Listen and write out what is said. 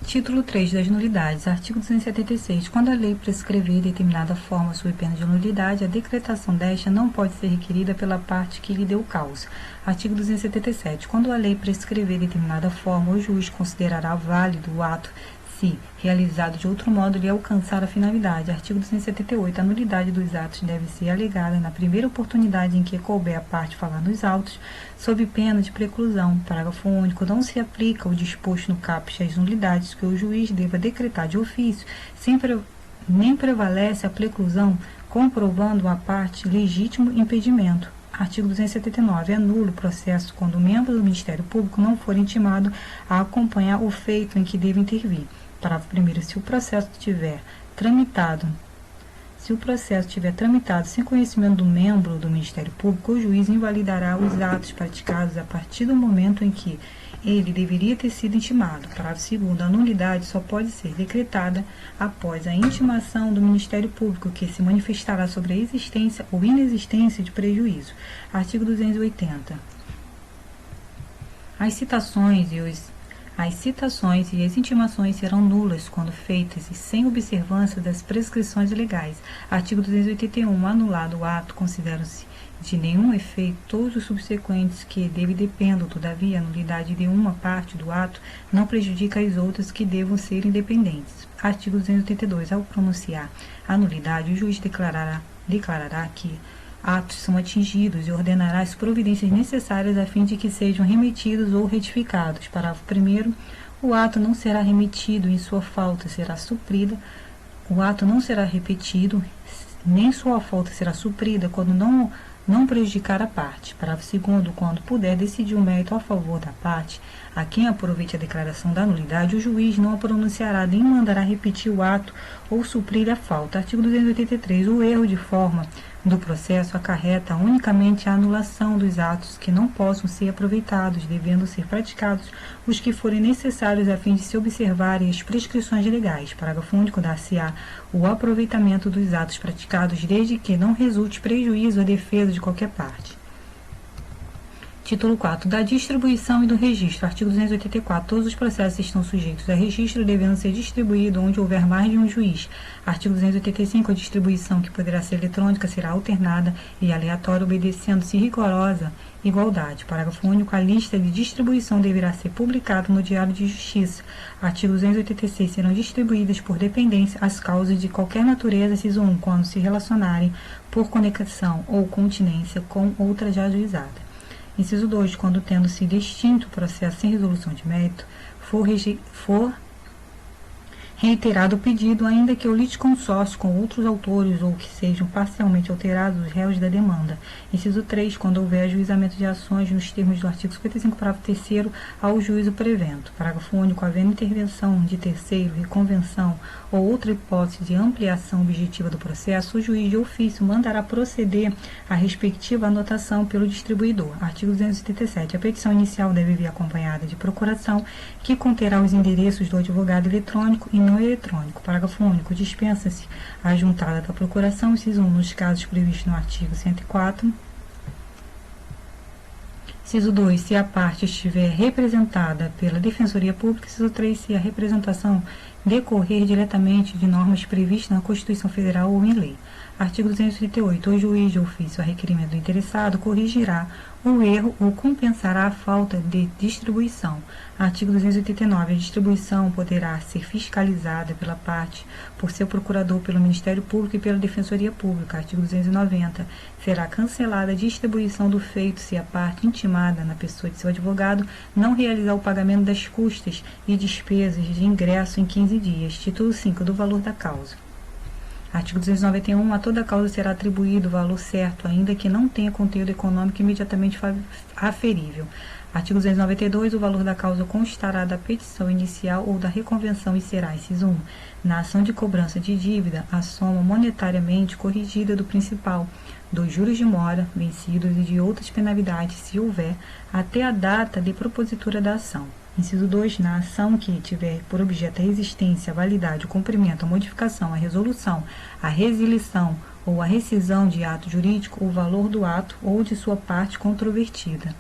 Título 3 das nulidades. Artigo 276. Quando a lei prescrever determinada forma sob pena de nulidade, a decretação desta não pode ser requerida pela parte que lhe deu causa. Artigo 277. Quando a lei prescrever determinada forma, o juiz considerará válido o ato se, realizado de outro modo, lhe alcançar a finalidade. Artigo 278. A nulidade dos atos deve ser alegada na primeira oportunidade em que couber a parte falar nos autos, sob pena de preclusão. Parágrafo único. Não se aplica o disposto no caput às nulidades que o juiz deva decretar de ofício, nem prevalece a preclusão, comprovando a parte legítimo impedimento. Artigo 279. É nulo o processo quando o membro do Ministério Público não for intimado a acompanhar o feito em que deve intervir. Parágrafo 1º. Se o processo tiver tramitado sem conhecimento do membro do Ministério Público, o juiz invalidará os atos praticados a partir do momento em que ele deveria ter sido intimado. Parágrafo 2º. A nulidade só pode ser decretada após a intimação do Ministério Público, que se manifestará sobre a existência ou inexistência de prejuízo. Artigo 280. As citações e as intimações serão nulas quando feitas e sem observância das prescrições legais. Artigo 281. Anulado o ato, consideram-se de nenhum efeito todos os subsequentes que dele dependam. Todavia, a nulidade de uma parte do ato não prejudica as outras que devam ser independentes. Artigo 282. Ao pronunciar a nulidade, o juiz declarará que atos são atingidos e ordenará as providências necessárias a fim de que sejam remetidos ou retificados. Parágrafo 1º. O ato não será remetido e sua falta será suprida. O ato não será repetido, nem sua falta será suprida quando não prejudicar a parte. Parágrafo 2º. Quando puder decidir o mérito a favor da parte a quem aproveite a declaração da nulidade, o juiz não a pronunciará nem mandará repetir o ato ou suprir a falta. Artigo 283. O erro de forma do processo acarreta unicamente a anulação dos atos que não possam ser aproveitados, devendo ser praticados os que forem necessários a fim de se observarem as prescrições legais. Parágrafo único. Dar-se-á o aproveitamento dos atos praticados desde que não resulte prejuízo à defesa de qualquer parte. Título 4. Da distribuição e do registro. Artigo 284. Todos os processos estão sujeitos a registro, devendo ser distribuídos onde houver mais de um juiz. Artigo 285. A distribuição, que poderá ser eletrônica, será alternada e aleatória, obedecendo-se rigorosa igualdade. Parágrafo único. A lista de distribuição deverá ser publicada no Diário de Justiça. Artigo 286. Serão distribuídas por dependência as causas de qualquer natureza, inciso 1, quando se relacionarem por conexão ou continência com outra já ajuizada. Inciso 2. Quando tendo sido extinto o processo sem resolução de mérito, for reiterado o pedido, ainda que o litisconsórcio com outros autores ou que sejam parcialmente alterados os réus da demanda. Inciso 3. Quando houver ajuizamento de ações nos termos do artigo 55, parágrafo 3º, ao juízo prevento. Parágrafo único. Havendo intervenção de terceiro, reconvenção ou outra hipótese de ampliação objetiva do processo, o juiz de ofício mandará proceder à respectiva anotação pelo distribuidor. Artigo 277. A petição inicial deve vir acompanhada de procuração, que conterá os endereços do advogado eletrônico e não eletrônico. Parágrafo único. Dispensa-se a juntada da procuração, inciso 1, nos casos previstos no artigo 104. Inciso 2, se a parte estiver representada pela Defensoria Pública. Inciso 3, se a representação decorrer diretamente de normas previstas na Constituição Federal ou em lei. Artigo 238. O juiz de ofício, a requerimento do interessado, corrigirá o erro ou compensará a falta de distribuição. Artigo 289. A distribuição poderá ser fiscalizada pela parte por seu procurador, pelo Ministério Público e pela Defensoria Pública. Artigo 290. Será cancelada a distribuição do feito se a parte intimada na pessoa de seu advogado não realizar o pagamento das custas e despesas de ingresso em 15 dias. Título 5. Do valor da causa. Artigo 291. A toda causa será atribuído o valor certo, ainda que não tenha conteúdo econômico imediatamente aferível. Artigo 292. O valor da causa constará da petição inicial ou da reconvenção e será, inciso 1, na ação de cobrança de dívida, a soma monetariamente corrigida do principal, dos juros de mora vencidos e de outras penalidades, se houver, até a data de propositura da ação. Inciso 2. Na ação que tiver por objeto a existência, a validade, o cumprimento, a modificação, a resolução, a resilição ou a rescisão de ato jurídico, o valor do ato ou de sua parte controvertida.